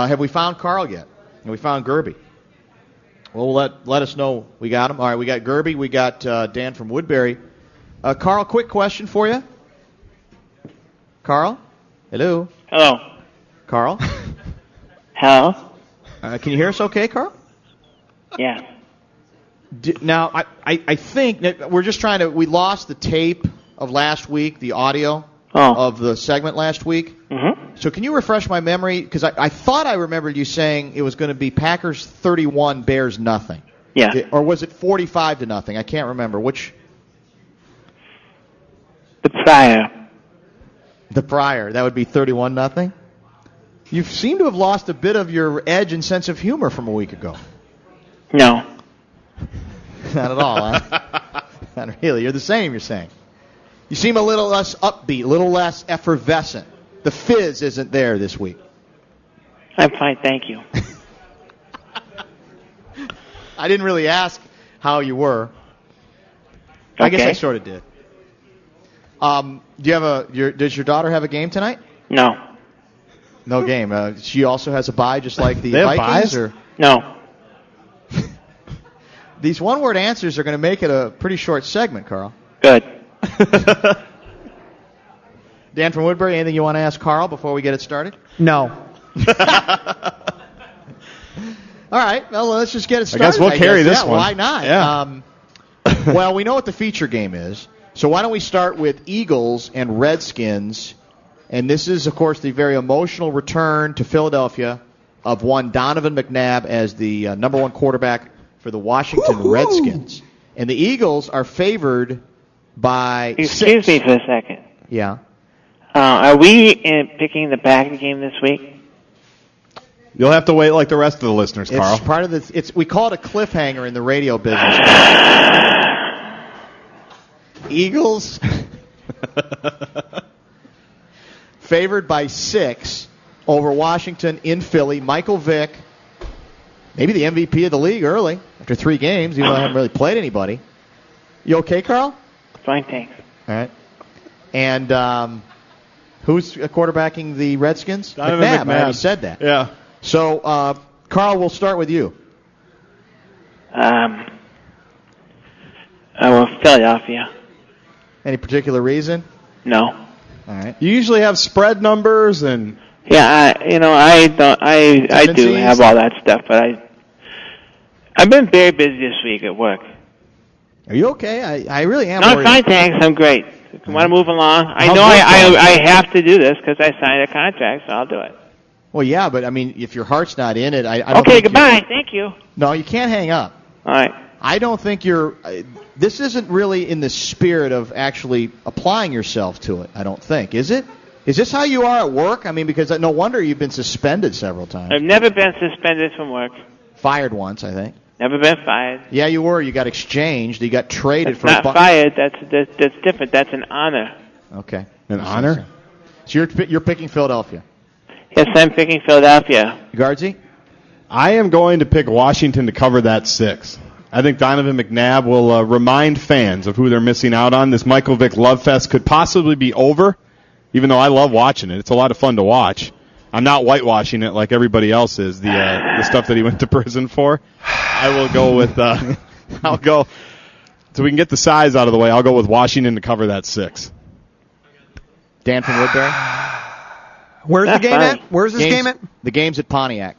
Have we found Carl yet? And we found Gerby. Well, let us know we got him. All right, we got Gerby. We got Dan from Woodbury. Carl, quick question for you. Carl? Hello? Hello. Carl? Hello? Can you hear us okay, Carl? Yeah. Now, I think we're just trying to, we lost the tape of last week, the audio of the segment last week. Mm-hmm. So can you refresh my memory? Because I thought I remembered you saying it was going to be Packers 31, Bears nothing. Yeah. Or was it 45-0? I can't remember. Which? The prior. The prior. That would be 31-0? You seem to have lost a bit of your edge and sense of humor from a week ago. No. Not at all, huh? Not really. You're the same, you're saying. You seem a little less upbeat, a little less effervescent. The fizz isn't there this week. I'm fine, thank you. I didn't really ask how you were. Okay. I guess I sort of did. Do you have does your daughter have a game tonight? No. No game. She also has a bye, just like the They have Vikings? byes? Or? No. These one-word answers are going to make it a pretty short segment, Carl. Good. Dan from Woodbury, anything you want to ask Carl before we get it started? No. All right. Well, let's just get it started. I guess we'll carry this one. Why not? Yeah. Well, we know what the feature game is. So why don't we start with Eagles and Redskins? And this is, of course, the very emotional return to Philadelphia of one Donovan McNabb as the number one quarterback for the Washington Redskins. And the Eagles are favored by Excuse 6. me for a second. Yeah. Are we picking the Packers game this week? You'll have to wait like the rest of the listeners, Carl. It's part of the. We call it a cliffhanger in the radio business. Eagles favored by 6 over Washington in Philly. Michael Vick, maybe the MVP of the league early after 3 games, even though I haven't really played anybody. You okay, Carl? Fine, thanks. All right. And who's quarterbacking the Redskins? Donovan McNabb. I already McNabb. said that. Yeah. So, Carl, we'll start with you. Well, Philadelphia. Any particular reason? No. All right. You usually have spread numbers and Yeah, I do Tendencies? have all that stuff, but I've been very busy this week at work. Are you okay? I really am. No, I'm worried. fine, thanks. I'm great. If you want to move along, I How's know work going? I have to do this because I signed a contract, so I'll do it. Well, yeah, but I mean, if your heart's not in it, I don't Okay, think goodbye. Thank you. No, you can't hang up. All right. I don't think you're. This isn't really in the spirit of actually applying yourself to it. I don't think. Is it? Is this how you are at work? I mean, because no wonder you've been suspended several times. I've never been suspended from work. Fired once, I think. Never been fired. Yeah, you were. You got exchanged. You got traded That's for not fired. That's different. That's an honor. Okay. an honor. So you're picking Philadelphia. Yes, I'm picking Philadelphia. Guardsy? I am going to pick Washington to cover that 6. I think Donovan McNabb will remind fans of who they're missing out on. This Michael Vick love fest could possibly be over, even though I love watching it. It's a lot of fun to watch. I'm not whitewashing it like everybody else is, the stuff that he went to prison for. I will go with, I'll go, so we can get the size out of the way, I'll go with Washington to cover that 6. Dan from Woodbury? Where's the game at? Where's this game at? The game's at Pontiac.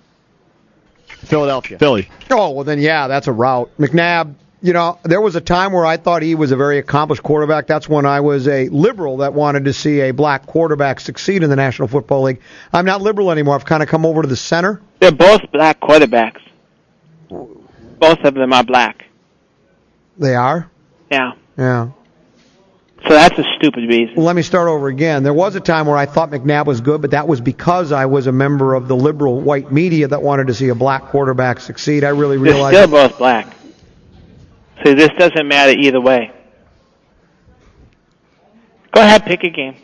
Philadelphia. Philly. Oh, well then, yeah, that's a rout. McNabb, there was a time where I thought he was a very accomplished quarterback. That's when I was a liberal that wanted to see a black quarterback succeed in the National Football League. I'm not liberal anymore. I've kind of come over to the center. They're both black quarterbacks. Both of them are black. They are? Yeah. Yeah. So that's a stupid reason. Well, let me start over again. There was a time where I thought McNabb was good, but that was because I was a member of the liberal white media that wanted to see a black quarterback succeed. I really They're realized... still both black. So this doesn't matter either way. Go ahead, pick a game.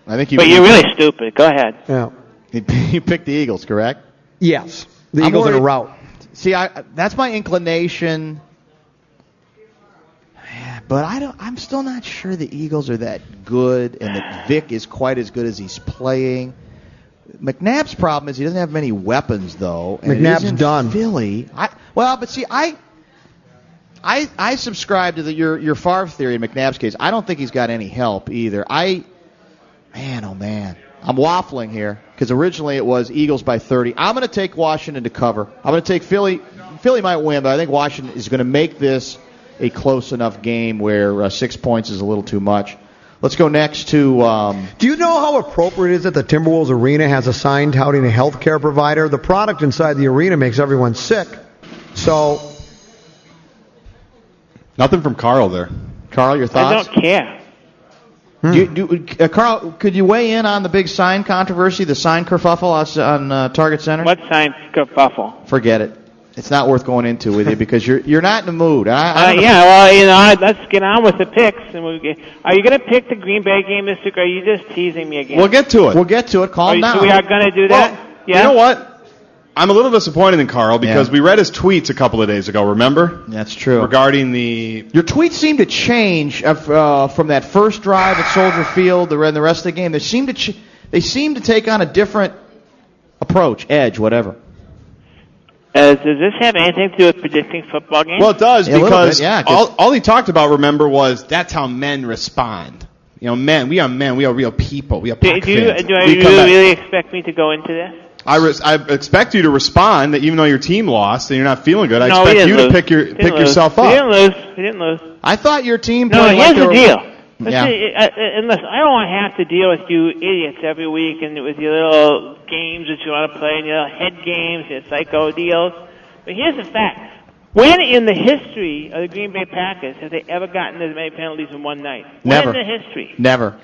I think But you're really stupid. Go ahead. Yeah. You picked the Eagles, correct? Yes. The Eagles in a rout. See, that's my inclination. But I'm still not sure the Eagles are that good and that Vic is quite as good as he's playing. McNabb's problem is he doesn't have many weapons, though. And McNabb's done. Philly. I subscribe to your Favre theory in McNabb's case. I don't think he's got any help either. Man. I'm waffling here because originally it was Eagles by 30. I'm going to take Washington to cover. I'm going to take Philly. Philly might win, but I think Washington is going to make this a close enough game where 6 points is a little too much. Let's go next to... Do you know how appropriate it is that the Timberwolves arena has a sign touting a health care provider? The product inside the arena makes everyone sick. So... Nothing from Carl there. Carl, your thoughts? I don't care. Carl, could you weigh in on the big sign controversy, the sign kerfuffle on Target Center? What sign kerfuffle? Forget it. It's not worth going into with you because you're not in the mood. Let's get on with the picks. And are you going to pick the Green Bay game this week, or are you just teasing me again? We'll get to it. Calm down. So we are going to do that? Well, yeah? You know what? I'm a little disappointed in Carl because we read his tweets a couple of days ago, remember? That's true. Regarding your tweets seem to change from that first drive at Soldier Field and the rest of the game. They seem to take on a different approach, edge, whatever. Does this have anything to do with predicting football games? Well, it does because all he talked about, remember, was that's how men respond. You know, we are real people. We are Do you really expect me to go into this? I expect you to respond that even though your team lost and you're not feeling good, I expect you to pick yourself up. We didn't lose. I thought your team played like here's the deal. Yeah. Listen, I don't want to have to deal with you idiots every week and with your little games that you want to play and your little head games, your psycho deals. But here's the fact. When in the history of the Green Bay Packers have they ever gotten as many penalties in one night? Never. When in the history? Never.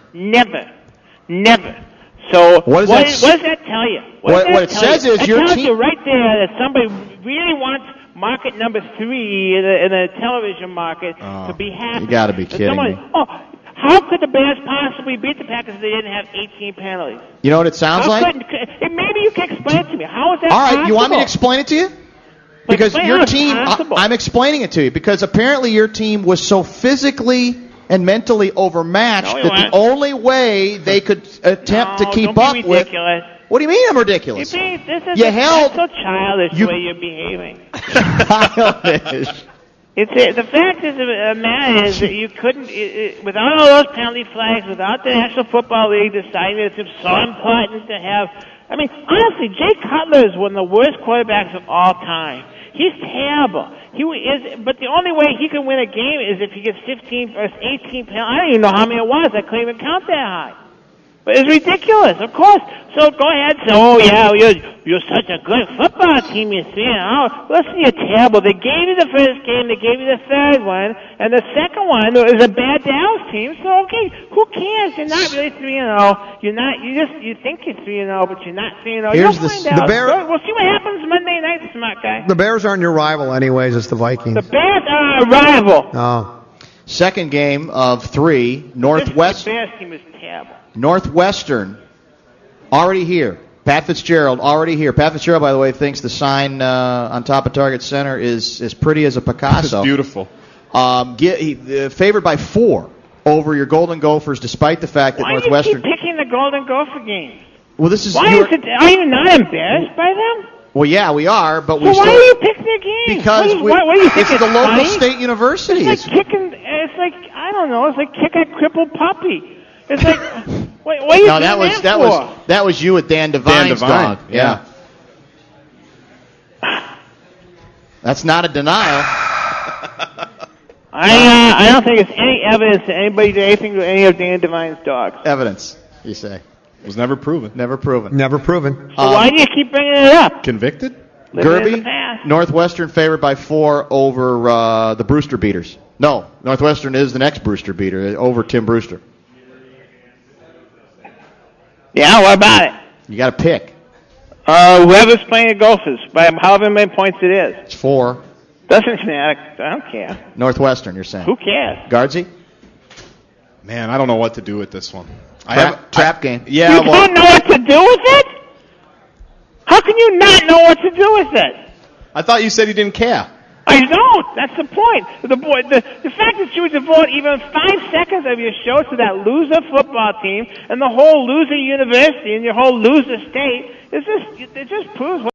So what does that tell you? What it says is your team... It tells you right there that somebody really wants market number 3 in the television market to be happy. You got to be kidding me. How could the Bears possibly beat the Packers if they didn't have 18 penalties? You know what it sounds like? Maybe you can explain it to me. How is that possible? All right, you want me to explain it to you? Because your team... I'm explaining it to you because apparently your team was so physically and mentally overmatched that the only way they could attempt to keep up with... What do you mean I'm ridiculous? That's so childish the way you're behaving. Childish. The fact is, man, is that you couldn't, without all those penalty flags, without the National Football League deciding that it's so important to have. I mean, honestly, Jay Cutler is one of the worst quarterbacks of all time. He's terrible. But the only way he can win a game is if he gets 15 or 18 penalties. I don't even know how many it was. I couldn't even count that high. But it's ridiculous, of course. So go ahead and say, you're such a good football team, you're 3-0. Listen, you're terrible. They gave you the first game, they gave you the third one, and the second one was a bad Dallas team. So okay, who cares? You're not really 3-0. You're not. You think you're 3-0, but you're not 3-0. You'll find out. We'll see what happens Monday night, smart guy. The Bears aren't your rival, anyways. It's the Vikings. The Bears are our rival. Oh. Second game of 3, Northwest. The Bears team is terrible. Northwestern, already here. Pat Fitzgerald, already here. Pat Fitzgerald, by the way, thinks the sign on top of Target Center is as pretty as a Picasso. It's beautiful. Favored by 4 over your Golden Gophers, despite the fact that Northwestern... Why do you keep picking the Golden Gopher games? Well, this is... Are you not embarrassed by them? Well, yeah, we are, but why are you picking their games? Because it's the local state university. It's like I don't know, it's like kicking a crippled puppy. It's like, what are you doing that was you at Dan Devine's dog. Yeah. That's not a denial. I don't think it's any evidence that anybody did anything to any of Dan Devine's dogs. Evidence, you say. It was never proven. Never proven. So why do you keep bringing it up? Convicted? Gerby, Northwestern favored by 4 over the Brewster Beaters. No, Northwestern is the next Brewster Beater over Tim Brewster. Yeah, what about it? You got to pick. Whoever's playing the Gophers, by however many points it is. It's 4. Doesn't matter. I don't care. Northwestern, you're saying. Who cares? Guardsy? Man, I don't know what to do with this one. Trap game. Yeah, you don't know what to do with it? How can you not know what to do with it? I thought you said you didn't care. I don't. That's the point. The fact that you would devote even 5 seconds of your show to that loser football team and the whole loser university and your whole loser state, it just proves